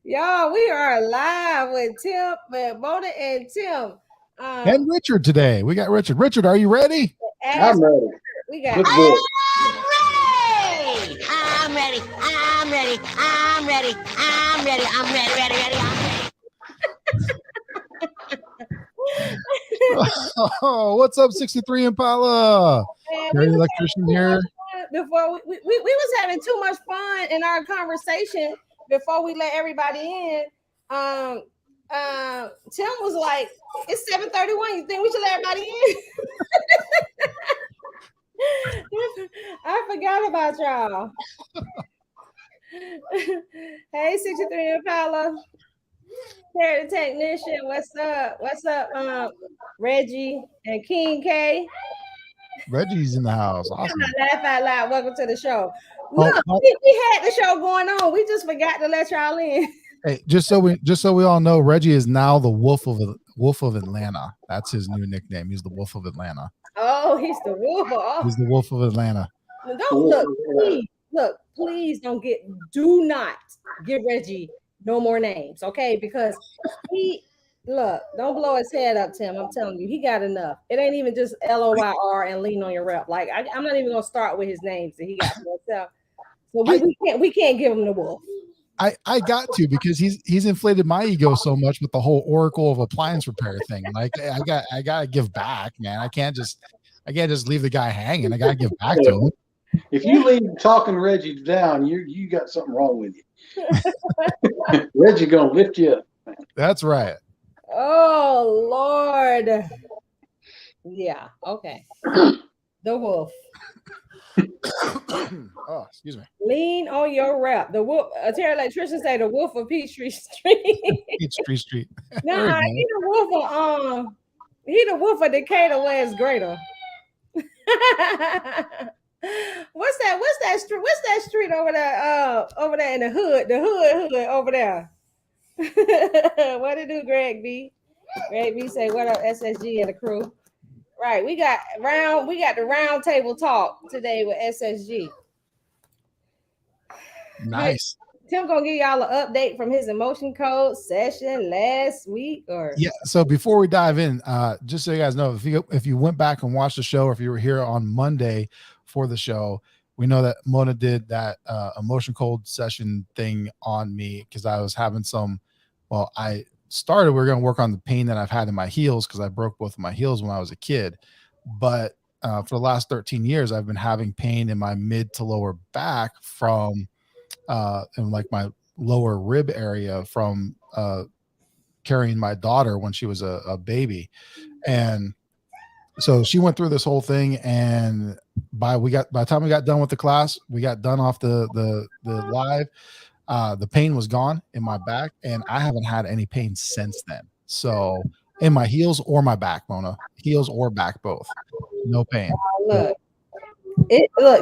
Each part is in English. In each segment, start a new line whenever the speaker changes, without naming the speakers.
Y'all, we are live with Tim, Mona, and Tim.
And Richard today. We got Richard. Richard, are you ready?
I'm ready.
We got.
Let's do it.
I'm ready. I'm ready. I'm ready. I'm ready. I'm ready. Ready. Ready. I'm ready.
Oh, what's up, 63 Impala? Very electrician here.
Before we was having too much fun in our conversation before we let everybody in. Tim was like, "It's 7:31. You think we should let everybody in?" I forgot about y'all. Hey, 63 Impala. Terry the technician. What's up? What's up, Reggie and King K?
Reggie's in the house. Awesome.
Laugh out loud. Welcome to the show. Look, we had the show going on. We just forgot to let y'all in.
Hey, just so we all know, Reggie is now the Wolf of Atlanta. That's his new nickname. He's the Wolf of Atlanta.
Oh, he's the wolf. Oh.
He's the Wolf of Atlanta.
Please do not give Reggie no more names, okay? Because don't blow his head up, Tim. I'm telling you, he got enough. It ain't even just LOYR and lean on your rep. Like I'm not even gonna start with his names that he got for himself. So we can't give him the wolf.
I got to, because he's inflated my ego so much with the whole Oracle of appliance repair thing. Like I gotta give back, man. I can't just leave the guy hanging. I gotta give back to him.
If you leave talking Reggie down, you got something wrong with you. Reggie gonna lift you up.
That's right.
Oh Lord. Yeah. Okay. The wolf.
Oh, excuse me.
Lean on your rep. The wolf. Terry electrician say the wolf of Peachtree Street.
Peachtree Street.
Nah, he the wolf of Decatur, where it's greater. What's that street? What's that street over there? Over there in the hood. The hood over there. What it do, Greg B? Greg B say, what up, SSG and the crew? Right, we got the round table talk today with SSG.
Nice.
Tim gonna give y'all an update from his emotion code session last week, or
yeah. So before we dive in, just so you guys know, if you went back and watched the show, or if you were here on Monday for the show, we know that Mona did that emotion code session thing on me because I was having some. Well, we were going to work on the pain that I've had in my heels because I broke both of my heels when I was a kid. But for the last 13 years, I've been having pain in my mid to lower back from in like my lower rib area from carrying my daughter when she was a baby. And so she went through this whole thing, and by the time we got done with the class, we got done off the live. The pain was gone in my back, and I haven't had any pain since then. So in my heels or my back, Mona, heels or back, both, no pain.
Look,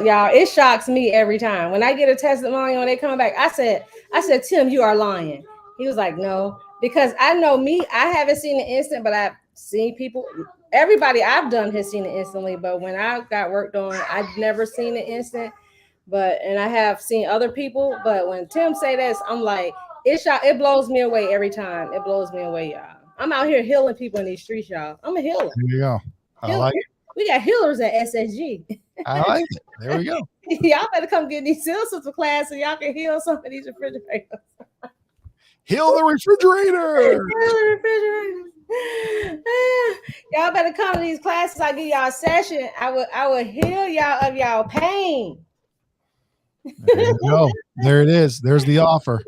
y'all, it shocks me every time when I get a testimony when they come back. I said, Tim, you are lying. He was like, no, because I know me. I haven't seen it instant, but I've seen people. Everybody I've done has seen it instantly, but when I got worked on, I've never seen it instant. And I have seen other people, but when Tim say this, I'm like, it blows me away every time. It blows me away, y'all. I'm out here healing people in these streets, y'all. I'm a healer.
There you go. I like it.
We got healers at SSG.
I like it. There we go.
Y'all better come get these seal system class so y'all can heal some of these refrigerators.
Heal the refrigerator.
Y'all better come to these classes. I give y'all a session. I will heal y'all of y'all pain.
There you go. There it is. There's the offer.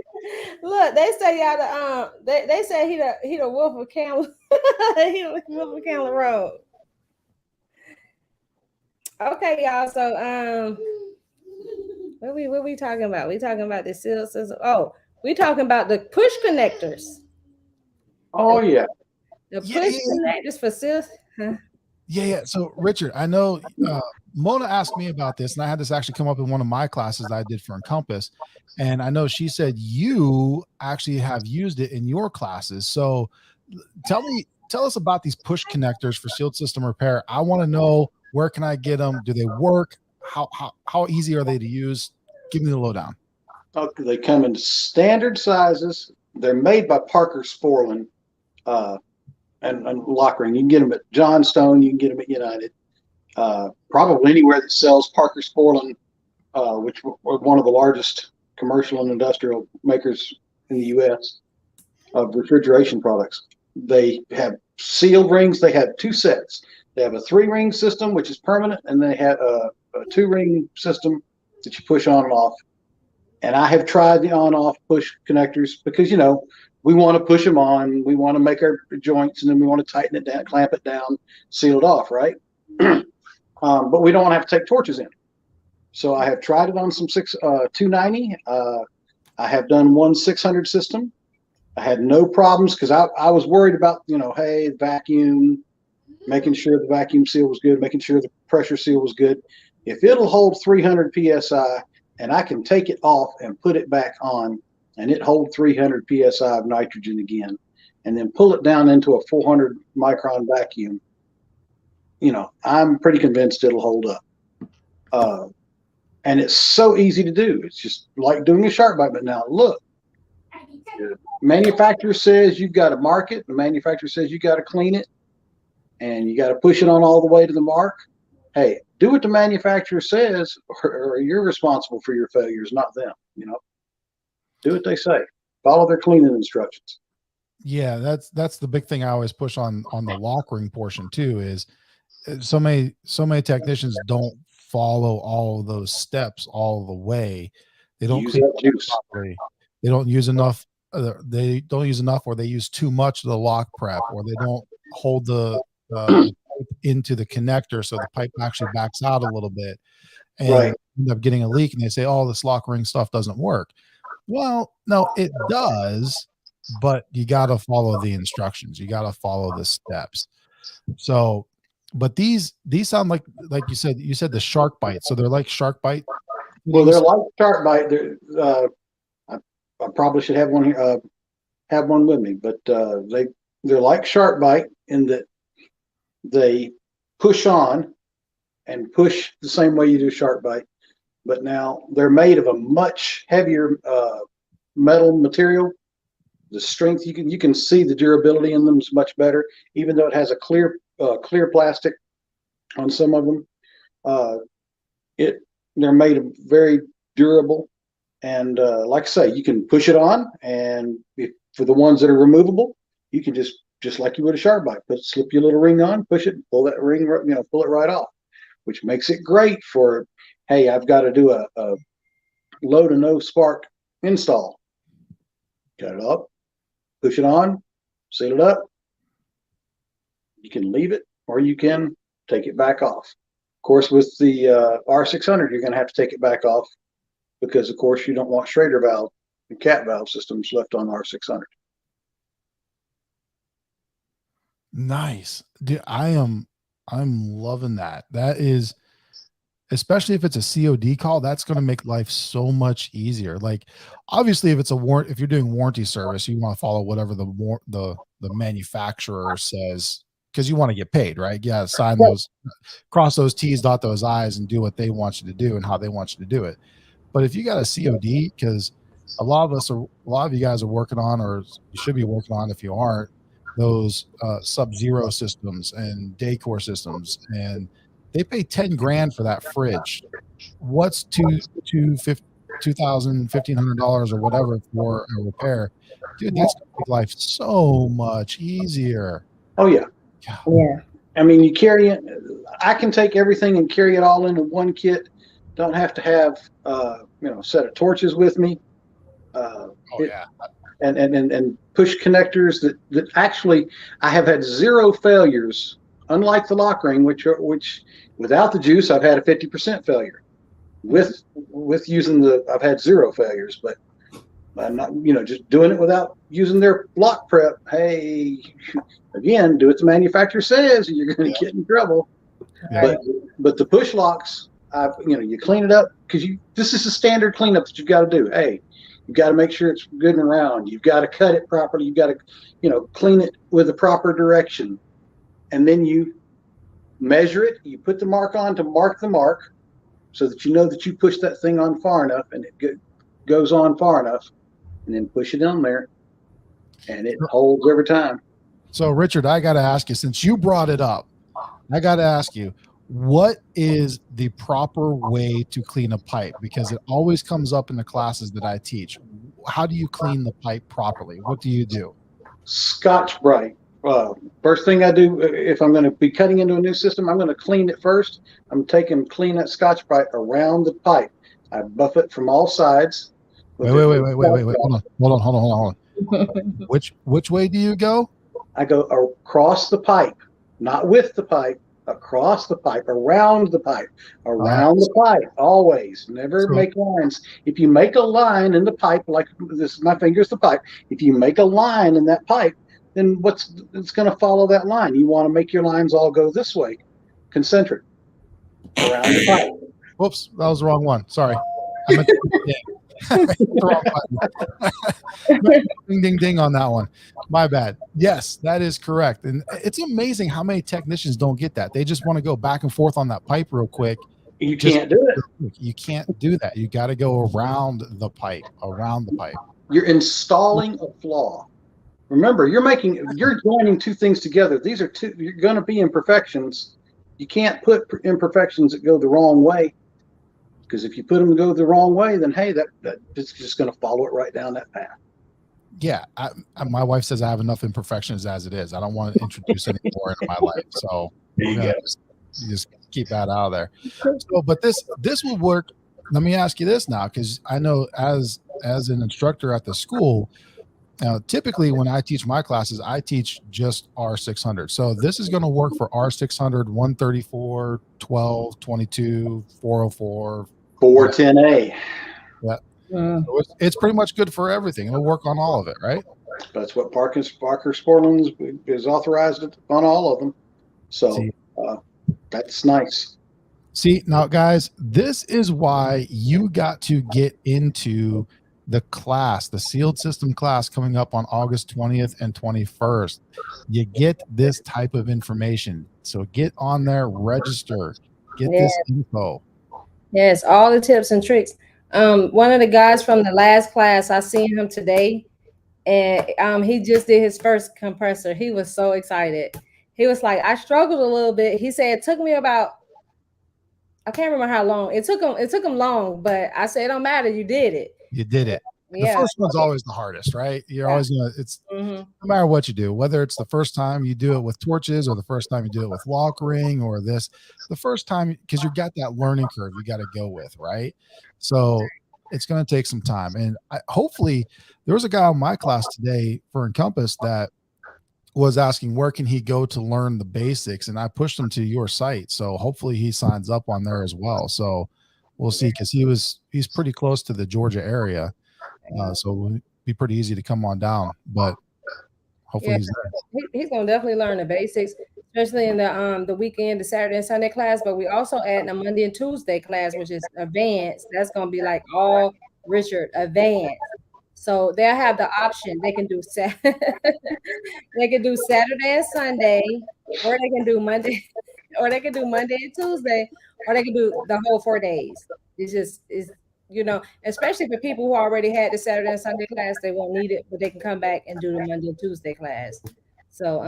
Look, they say y'all they say he the wolf of Camel. He the wolf of Camel Road. Okay, y'all. So what we talking about? We talking about the seal system. Oh, we talking about the push connectors.
Oh yeah.
The push connectors for seal. Huh?
Yeah. So Richard, I know Mona asked me about this, and I had this actually come up in one of my classes that I did for Encompass. And I know she said you actually have used it in your classes. So tell us about these push connectors for sealed system repair. I want to know, where can I get them? Do they work? How easy are they to use? Give me the lowdown.
They come in standard sizes. They're made by Parker Sporlan and lock ring. You can get them at Johnstone. You can get them at United. Probably anywhere that sells Parker Sporlan, which are one of the largest commercial and industrial makers in the U.S. of refrigeration products. They have sealed rings. They have two sets. They have a 3-ring system, which is permanent, and they have a 2-ring system that you push on and off. And I have tried the on-off push connectors because, we want to push them on. We want to make our joints, and then we want to tighten it down, clamp it down, seal it off, right? But we don't want to have to take torches in. So I have tried it on some 290. I have done one 600 system. I had no problems because I was worried about, hey, vacuum, making sure the vacuum seal was good, making sure the pressure seal was good. If it'll hold 300 PSI and I can take it off and put it back on and it hold 300 PSI of nitrogen again, and then pull it down into a 400 micron vacuum, I'm pretty convinced it'll hold up. And it's so easy to do. It's just like doing a shark bite. But now look, the manufacturer says you've got to mark it. The manufacturer says you got to clean it and you got to push it on all the way to the mark. Hey, do what the manufacturer says, or you're responsible for your failures, not them. Do what they say. Follow their cleaning instructions.
Yeah, that's the big thing I always push on the lock ring portion too. Is so many technicians don't follow all of those steps all the way. They don't clean properly. They don't use enough. They don't use enough, or they use too much of the lock prep, or they don't hold the pipe into the connector, so the pipe actually backs out a little bit, and end up getting a leak. And they say, "Oh, this lock ring stuff doesn't work." Well, no, it does, but you got to follow the instructions. You got to follow the steps. So, but these sound like you said the shark bite. So they're like shark bite.
Well, they're like shark bite. I probably should have one here, have one with me, but they're like shark bite in that they push on and push the same way you do shark bite, but now they're made of a much heavier metal material. The strength, you can see the durability in them is much better, even though it has a clear plastic on some of them. They're made of very durable, and like I say, you can push it on, and for the ones that are removable, you can just like you would a shark bite, slip your little ring on, push it, pull that ring, pull it right off, which makes it great for, hey, I've got to do a low to no spark install. Cut it up, push it on, seal it up. You can leave it, or you can take it back off. Of course, with the R600, you're going to have to take it back off because, of course, you don't want Schrader valve and cat valve systems left on R600.
Nice. Dude, I'm loving that. That is, especially if it's a COD call, that's going to make life so much easier. Like, obviously, if it's if you're doing warranty service, you want to follow whatever the manufacturer says, because you want to get paid, right? Yeah, sign those, cross those T's, dot those I's, and do what they want you to do and how they want you to do it. But if you got a COD, because a lot of you guys are working on, or you should be working on if you aren't, those Sub-Zero systems and Daycore systems, and they pay 10 grand for that fridge. What's $1,500 or whatever for a repair? Dude, that's gonna make life so much easier.
Oh yeah.
Yeah.
I mean, you carry it. I can take everything and carry it all into one kit. Don't have to have a set of torches with me. And push connectors that actually I have had 0 failures. Unlike the lock ring, which without the juice I've had a 50% failure. With using I've had 0 failures, but I'm not just doing it without using their lock prep. Hey, again, do what the manufacturer says, and you're going to get in trouble. Yeah. But the push locks, you clean it up because this is a standard cleanup that you've got to do. Hey, you've got to make sure it's good and round. You've got to cut it properly. You've got to clean it with the proper direction, and then you measure it. You put the mark on to mark the mark, so that you know that you pushed that thing on far enough, and it goes on far enough, and then push it on there, and it holds every time.
So, Richard, I got to ask you, since you brought it up, I got to ask you, what is the proper way to clean a pipe? Because it always comes up in the classes that I teach. How do you clean the pipe properly? What do you do?
Scotch-Brite. First thing I do, if I'm going to be cutting into a new system, I'm going to clean it first. I'm clean that Scotch-Brite around the pipe. I buff it from all sides.
Wait. Hold on. Which way do you go?
I go across the pipe, not with the pipe, across the pipe, around the pipe, the pipe, always. Never make lines. If you make a line in the pipe, like this, my finger's the pipe. If you make a line in that pipe, then it's going to follow that line. You want to make your lines all go this way, concentric, around the pipe.
Whoops, that was the wrong one. Sorry. I meant the wrong button. Ding, ding, ding on that one. My bad. Yes, that is correct. And it's amazing how many technicians don't get that. They just want to go back and forth on that pipe real quick.
You can't do it.
You can't do that. You got to go around the pipe,
You're installing a flaw. Remember, you're joining two things together. These are you're going to be imperfections. You can't put imperfections that go the wrong way. Because if you put them to go the wrong way, then hey, that it's just going to follow it right down that path.
Yeah, my wife says I have enough imperfections as it is. I don't want to introduce any more into my life, so just keep that out of there. So, but this will work. Let me ask you this now, because I know as an instructor at the school, typically when I teach my classes, I teach just R600. So this is going to work for R600, 134, 12, 22, 404.
410A.
Yeah. So it's pretty much good for everything. It'll work on all of it, right?
That's what Parker Sportland's is authorized on all of them. So that's nice.
See, now guys, this is why you got to get into the class, the sealed system class coming up on August 20th and 21st. You get this type of information. So get on there, register, get this info.
Yes, all the tips and tricks. One of the guys from the last class, I seen him today, and he just did his first compressor. He was so excited. He was like, I struggled a little bit. He said it took me about, I can't remember how long. It took him long, but I said it don't matter. You did it.
You did it.
Yeah.
The first one's always the hardest, right? You're always gonna. It's no matter what you do, whether it's the first time you do it with torches or the first time you do it with walk ring or this, the first time, because you got that learning curve you got to go with, right? So it's going to take some time, and hopefully there was a guy in my class today for Encompass that was asking where can he go to learn the basics, and I pushed him to your site. So hopefully he signs up on there as well. So we'll see, because he's pretty close to the Georgia area. So it'll be pretty easy to come on down, but hopefully
he's going to definitely learn the basics, especially in the weekend, the Saturday and Sunday class. But we also add a Monday and Tuesday class, which is advanced. That's going to be like all Richard advanced. So they'll have the option. They can do they can do Saturday and Sunday, or they can do Monday, or they can do Monday and Tuesday, or they can do the whole 4 days. It's especially for people who already had the Saturday and Sunday class, they won't need it, but they can come back and do the Monday and Tuesday class. So,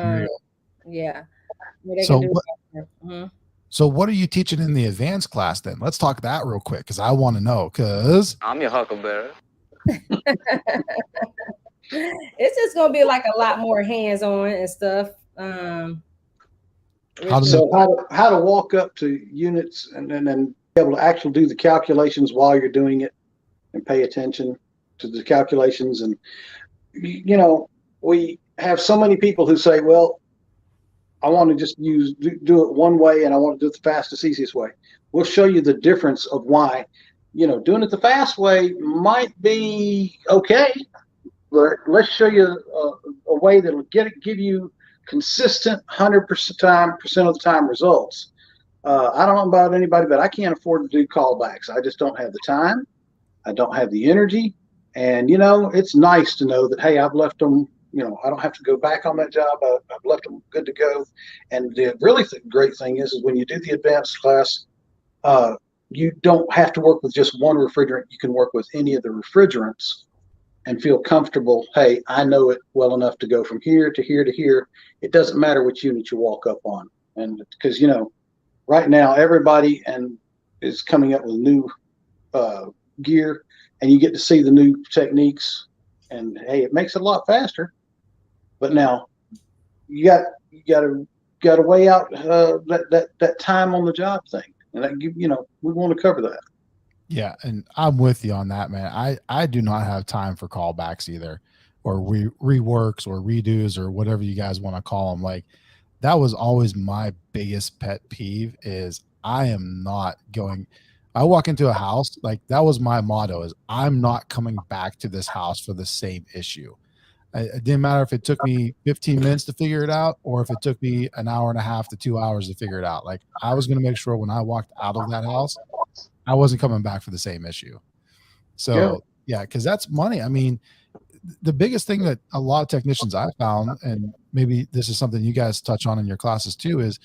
So what are you teaching in the advanced class then? Let's talk that real quick, because I want to know, because
I'm your huckleberry.
It's just going to be like a lot more hands-on and stuff.
How to walk up to units and be able to actually do the calculations while you're doing it and pay attention to the calculations. And, we have so many people who say, well, I want to just do it one way and I want to do it the fastest, easiest way. We'll show you the difference of why, doing it the fast way might be okay, but let's show you a way that'll give you consistent 100% of the time results. I don't know about anybody, but I can't afford to do callbacks. I just don't have the time. I don't have the energy. And, it's nice to know that, hey, I've left them, I don't have to go back on that job. I've left them good to go. And the really great thing is when you do the advanced class, you don't have to work with just one refrigerant. You can work with any of the refrigerants and feel comfortable. Hey, I know it well enough to go from here to here to here. It doesn't matter which unit you walk up on. And because, right now everybody is coming up with new gear, and you get to see the new techniques, and hey, it makes it a lot faster. But now you got to weigh out that time on the job thing, and that we want to cover that.
Yeah, and I'm with you on that, man. I do not have time for callbacks either, or reworks or redos or whatever you guys want to call them. Like, that was always my biggest pet peeve. Is I walk into a house, like, that was my motto, is I'm not coming back to this house for the same issue. It didn't matter if it took me 15 minutes to figure it out, or if it took me an hour and a half to 2 hours to figure it out. Like, I was going to make sure when I walked out of that house, I wasn't coming back for the same issue. So yeah, because that's money. I mean, the biggest thing that a lot of technicians I found, and maybe this is something you guys touch on in your classes too, is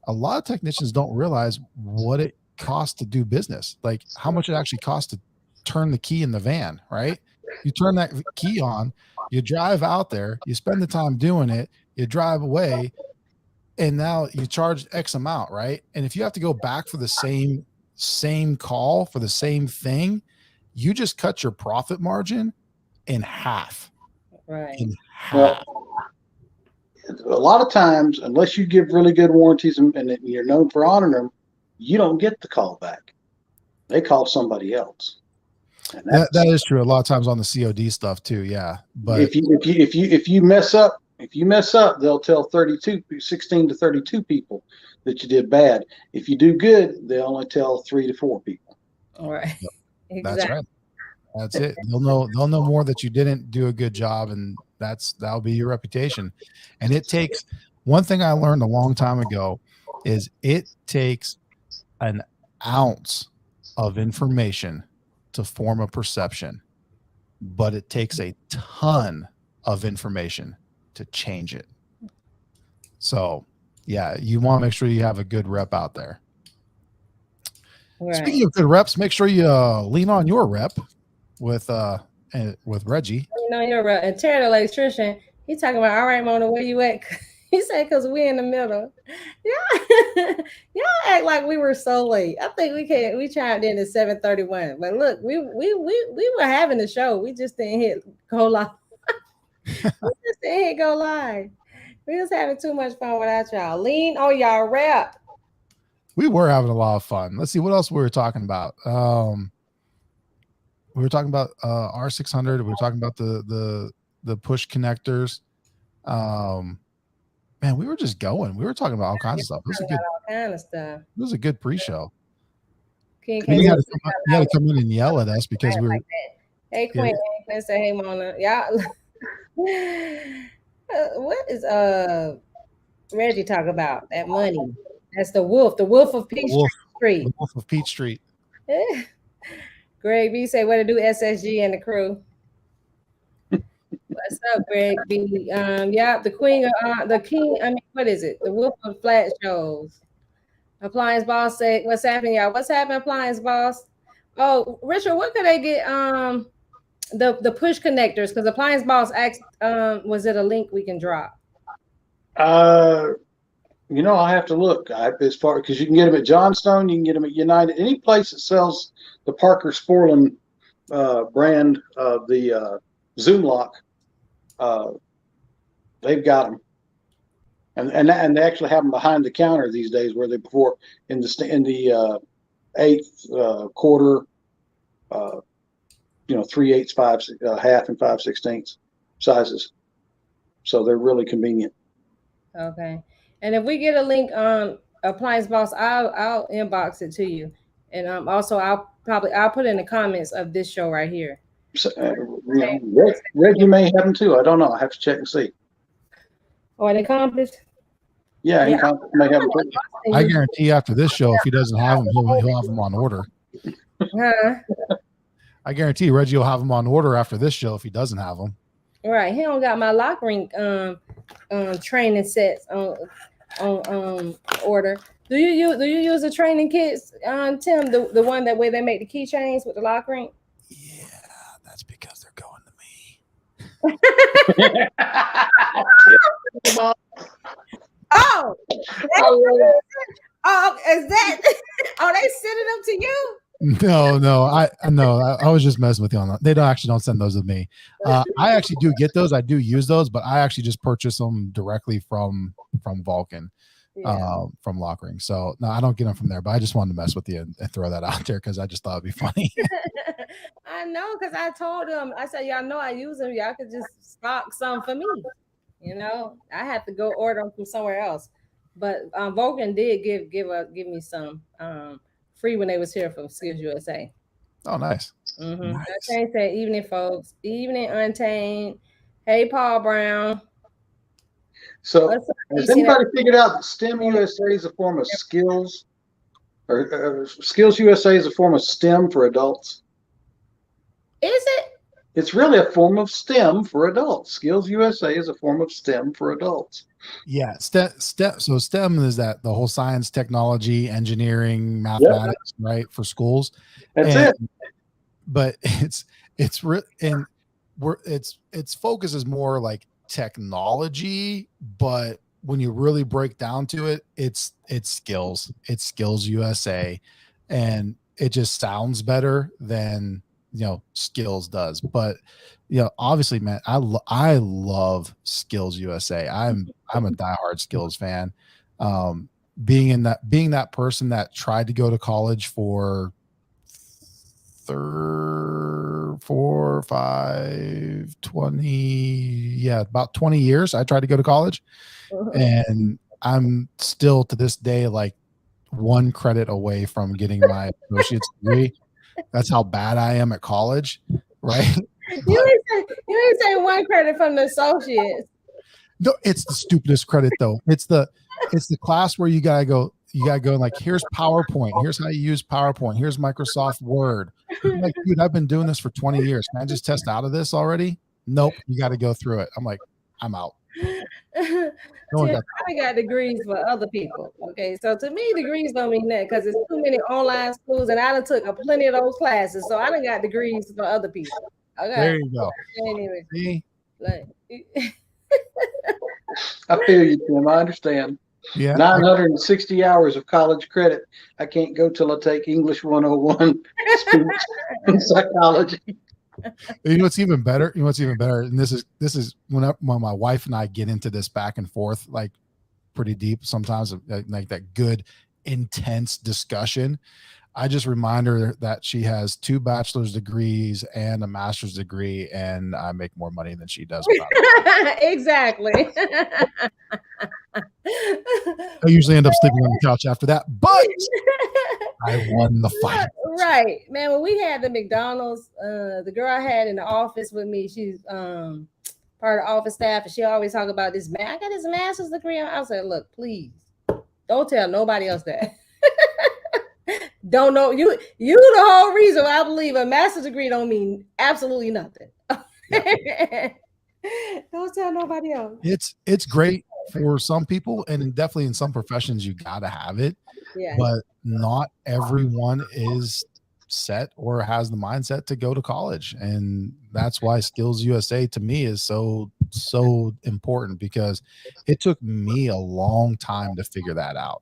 a lot of technicians don't realize what it costs to do business. Like, how much it actually costs to turn the key in the van, right? You turn that key on, you drive out there, you spend the time doing it, you drive away, and now you charge X amount, right? And if you have to go back for the same call for the same thing, you just cut your profit margin in half.
Right.
In half.
Well, a lot of times, unless you give really good warranties and you're known for honoring them, you don't get the call back. They call somebody else. And
that is true. A lot of times on the COD stuff too. Yeah. But
if you mess up, they'll tell 16 to 32 people that you did bad. If you do good, they only tell 3 to 4 people.
All right.
Yep.
Exactly.
That's right. That's it. They'll know more that you didn't do a good job, and that'll be your reputation. And it takes, one thing I learned a long time ago is it takes an ounce of information to form a perception, but it takes a ton of information to change it. So yeah, you want to make sure you have a good rep out there.
Right.
Speaking of good reps, make sure you lean on your rep with Reggie.
You're right. And Terry, the electrician, he talking about, all right, Mona, where you at? He said, because we in the middle. Yeah. Y'all act like we were so late. I think we chimed in at 7:31. But look, we were having the show. We just didn't hit go live. We was having too much fun without y'all. Lean on y'all rep.
We were having a lot of fun. Let's see what else we were talking about. We were talking about R600. We were talking about the push connectors. Man, we were just going. We were talking about all kinds of stuff. It was a good pre-show. You had to come in and yell at us because we were.
Like hey, Quinn. Quinn said, hey, Mona. Y'all. What is Reggie talk about? That money. That's the wolf of Peachtree.
The wolf of Peachtree.
Greg B say, what to do, SSG and the crew. What's up, Greg B? Yeah, the queen of the king. I mean, what is it? The wolf of flat shows. Appliance boss say, what's happening, y'all? What's happening, appliance boss? Oh, Richard, what could they get? The push connectors, because appliance boss asked, was it a link we can drop?
I have to look. As far because you can get them at Johnstone, you can get them at United, any place that sells the Parker Sporlan brand of the Zoom lock. They've got them, and they actually have them behind the counter these days, where they before in the eighth, quarter, 3/8, 5 half, and 5/16 sizes. So they're really convenient.
Okay, and if we get a link on Appliance Boss, I'll inbox it to you, and also I'll put in the comments of this show right here.
So, Reggie may have them too. I don't know. I have to check and see.
Oh, an Encompass?
Yeah, Encompass may have them too.
I guarantee after this show, if he doesn't have them, he'll have them on order.
Huh?
I guarantee Reggie will have them on order after this show if he doesn't have them.
Right. He don't got my lock ring training sets on order. Do you use the training kits, Tim? The one that way they make the keychains with the lock ring?
Yeah, that's because they're going to me.
Oh, is that? Are they sending them to you?
No, I was just messing with you on that. They don't send those to me. I actually do get those. I do use those, but I actually just purchase them directly from Vulcan. From Lockring. So no, I don't get them from there, but I just wanted to mess with you and throw that out there because I just thought it'd be funny.
I know, because I told them, I said, y'all know I use them. Y'all could just stock some for me. You know, I had to go order them from somewhere else. But Vulcan did give me some free when they was here from Skills USA.
Oh, nice.
Mm-hmm. Nice. Untamed said, evening, folks. Evening, Untamed. Hey, Paul Brown.
So has anybody figured out that STEM USA is a form of skills, or Skills USA is a form of STEM for adults?
Is it?
It's really a form of STEM for adults. Skills USA is a form of STEM for adults.
Yeah, so STEM is that the whole science, technology, engineering, mathematics, right, for schools.
That's it.
But its focus is more like technology, but when you really break down to it, it's skills. It's Skills USA, and it just sounds better than Skills does. But obviously, man, I love Skills USA. I'm a diehard Skills fan. Being that person that tried to go to college for 4, 5, 20, about 20 years. I tried to go to college, and I'm still to this day like 1 credit away from getting my associate's degree. That's how bad I am at college, right?
You ain't say 1 credit from the associates.
No, it's the stupidest credit though. It's the class where you gotta go and like, here's PowerPoint, here's how you use PowerPoint, here's Microsoft Word. I'm like, dude, I've been doing this for 20 years. Can I just test out of this already? Nope, you got to go through it. I'm like, I'm out.
I got degrees for other people. Okay, so to me, degrees don't mean that because it's too many online schools, and I done took plenty of those classes, so I done got degrees for other people. Okay.
There you go.
Anyway,
see?
I feel you, Tim. I understand.
Yeah,
960 hours of college credit. I can't go till I take English 101 speech and psychology.
You know what's even better? And this is when my wife and I get into this back and forth, like pretty deep sometimes, like that good intense discussion. I just remind her that she has 2 bachelor's degrees and a master's degree, and I make more money than she does.
Exactly.
I usually end up sleeping on the couch after that, but I won the fight.
Right, man. When we had the McDonald's, the girl I had in the office with me, she's part of the office staff, and she always talk about this man. I got this master's degree. I was like, look, please don't tell nobody else that. Don't know you the whole reason why I believe a master's degree don't mean absolutely nothing. Don't tell nobody else.
It's great for some people, and definitely in some professions you gotta have it. Yeah. But not everyone is set or has the mindset to go to college, and that's why Skills USA to me is so important, because it took me a long time to figure that out.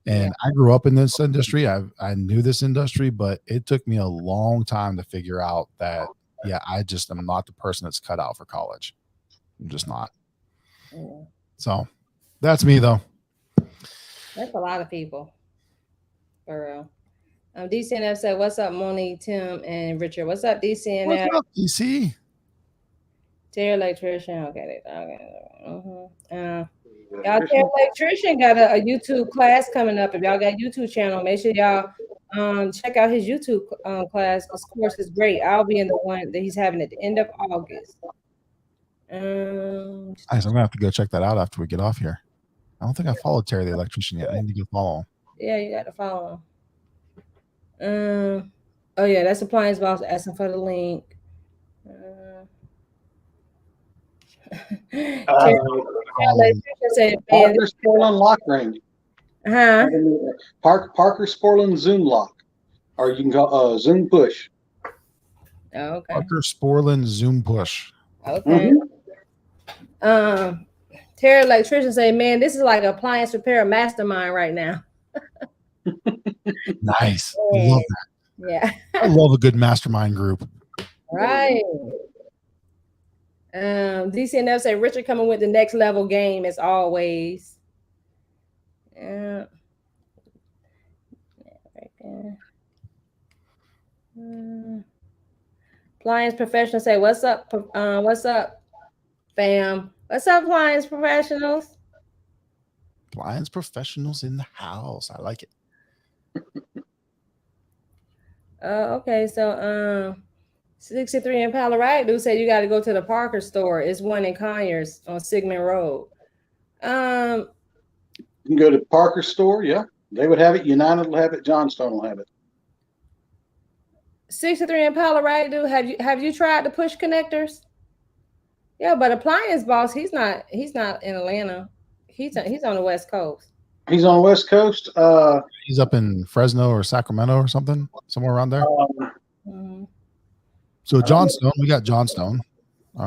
And I grew up in this industry. I knew this industry, but it took me a long time to figure out that, I just am not the person that's cut out for college. I'm just not. Yeah. So that's me, though.
That's a lot of people. For real. DCNF said, what's up, Moni, Tim, and Richard? What's up, DCNF?
What's up, DC?
Terry Electrician. Okay. Y'all, Terry Electrician got a YouTube class coming up. If y'all got a YouTube channel, make sure y'all check out his YouTube class. This course is great. I'll be in the one that he's having at the end of August.
Nice. I'm gonna have to go check that out after we get off here. I don't think I followed Terry the Electrician yet. I need to go follow him.
Yeah, you got to follow him. Oh yeah, that's Appliance Boss asking for the link.
They're still on lock ring.
Huh?
Parker Sporland Zoom Lock, or you can go Zoom Push.
Okay.
Parker Sporland Zoom Push.
Okay. Terry Electrician say, man, this is like appliance repair mastermind right now.
Nice.
Yeah.
Love that.
Yeah.
I love a good mastermind group.
Right. DCNF say Richard coming with the next level game as always. Yeah. Right there. Appliance professional say, what's up? What's up, fam? What's up, appliance professionals?
Appliance professionals in the house. I like it.
Okay, so 63 in Palo Alto said you got to go to the Parker store. It's one in Conyers on Sigmund Road.
You can go to Parker store. Yeah, they would have it. United will have it. Johnstone will have it.
63 in Palo Alto. Have you tried the push connectors? Yeah, but appliance boss, he's not in Atlanta. He's on the West Coast.
He's on the West Coast.
He's up in Fresno or Sacramento or something, somewhere around there. So Johnstone, we got Johnstone.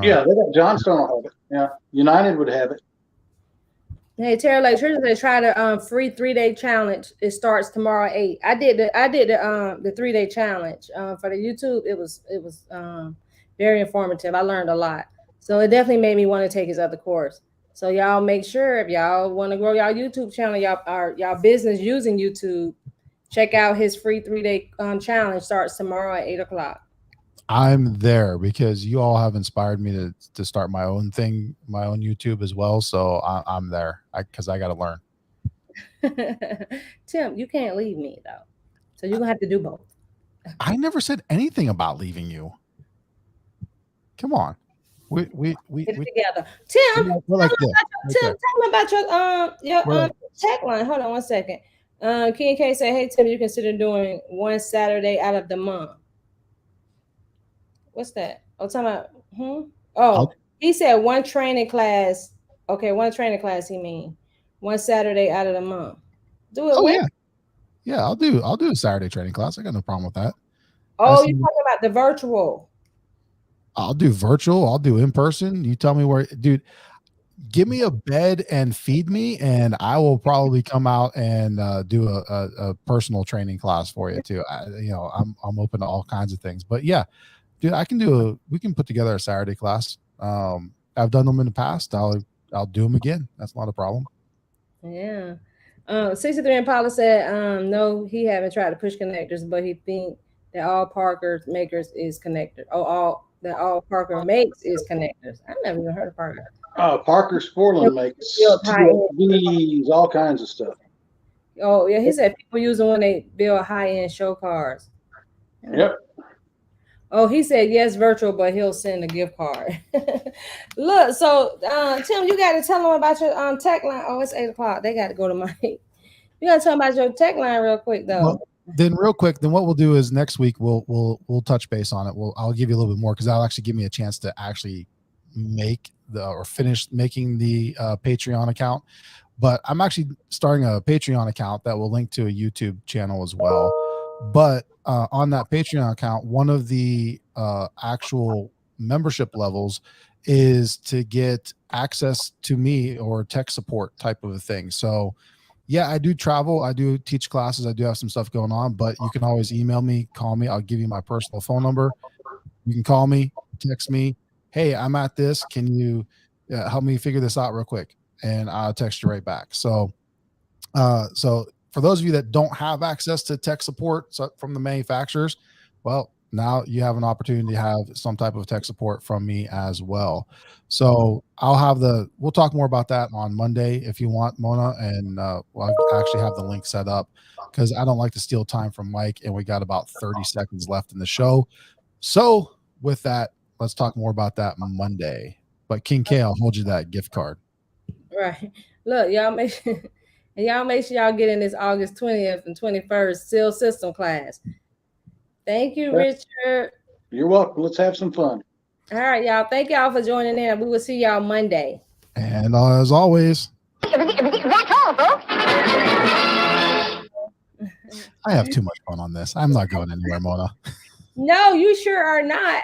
Yeah, they got Johnstone will have it. Yeah, United would have it.
Hey, Terry Electrician, they try the free 3-day challenge. It starts tomorrow at 8. I did the 3-day challenge for the YouTube. It was very informative. I learned a lot. So it definitely made me want to take his other course. So y'all make sure if y'all want to grow y'all YouTube channel, y'all business using YouTube, check out his free 3-day challenge. Starts tomorrow at 8 o'clock.
I'm there because you all have inspired me to start my own thing, my own YouTube as well. So I'm there because I got to learn.
Tim, you can't leave me though. So you're gonna have to do both.
I never said anything about leaving you. Come on. We
Get it together. Tim, tell me about your tech line. Hold on one second. King K said, hey Tim, you consider doing one Saturday out of the month. What's that? Oh, talking about he said one training class. Okay, one training class he mean. One Saturday out of the month. Do it.
Yeah, I'll do a Saturday training class. I got no problem with that.
Oh, you're talking about the virtual.
I'll do virtual. I'll do in person. You tell me where, dude. Give me a bed and feed me, and I will probably come out and do a personal training class for you too. I'm open to all kinds of things. But yeah, dude, we can put together a Saturday class. I've done them in the past. I'll do them again. That's not a problem.
Yeah. 63 Impala said, no, he haven't tried to push connectors, but he think that all Parker makers is connected. All Parker makes is connectors. I never even heard of Parker.
Parker Sporland makes TVs, all kinds of stuff.
Oh yeah, he said people use them when they build high-end show cars.
Yep.
Oh, he said yes, virtual, but he'll send a gift card. Look, so Tim, you got to tell them about your tech line. Oh, it's 8 o'clock. They got to go to Mike. You got to tell them about your tech line real quick, though.
Well, then real quick, then what we'll do is next week we'll touch base on it. I'll give you a little bit more because that'll actually give me a chance to actually finish making the Patreon account. But I'm actually starting a Patreon account that will link to a YouTube channel as well. But on that Patreon account, one of the actual membership levels is to get access to me or tech support type of a thing. So yeah, I do travel. I do teach classes. I do have some stuff going on, but you can always email me, call me. I'll give you my personal phone number. You can call me, text me. Hey, I'm at this. Can you help me figure this out real quick? And I'll text you right back. So for those of you that don't have access to tech support from the manufacturers, well, now you have an opportunity to have some type of tech support from me as well. So we'll talk more about that on Monday if you want, Mona, and I'll actually have the link set up because I don't like to steal time from Mike, and we got about 30 seconds left in the show. So with that, let's talk more about that Monday. But King K, I'll hold you that gift card.
Right. Look, y'all make sure y'all get in this August 20th and 21st SEAL system class. Thank you, Richard.
You're welcome. Let's have some fun.
All right, y'all. Thank y'all for joining in. We will see y'all Monday.
And as always,
That's all, folks.
I have too much fun on this. I'm not going anywhere, Mona.
No, you sure are not.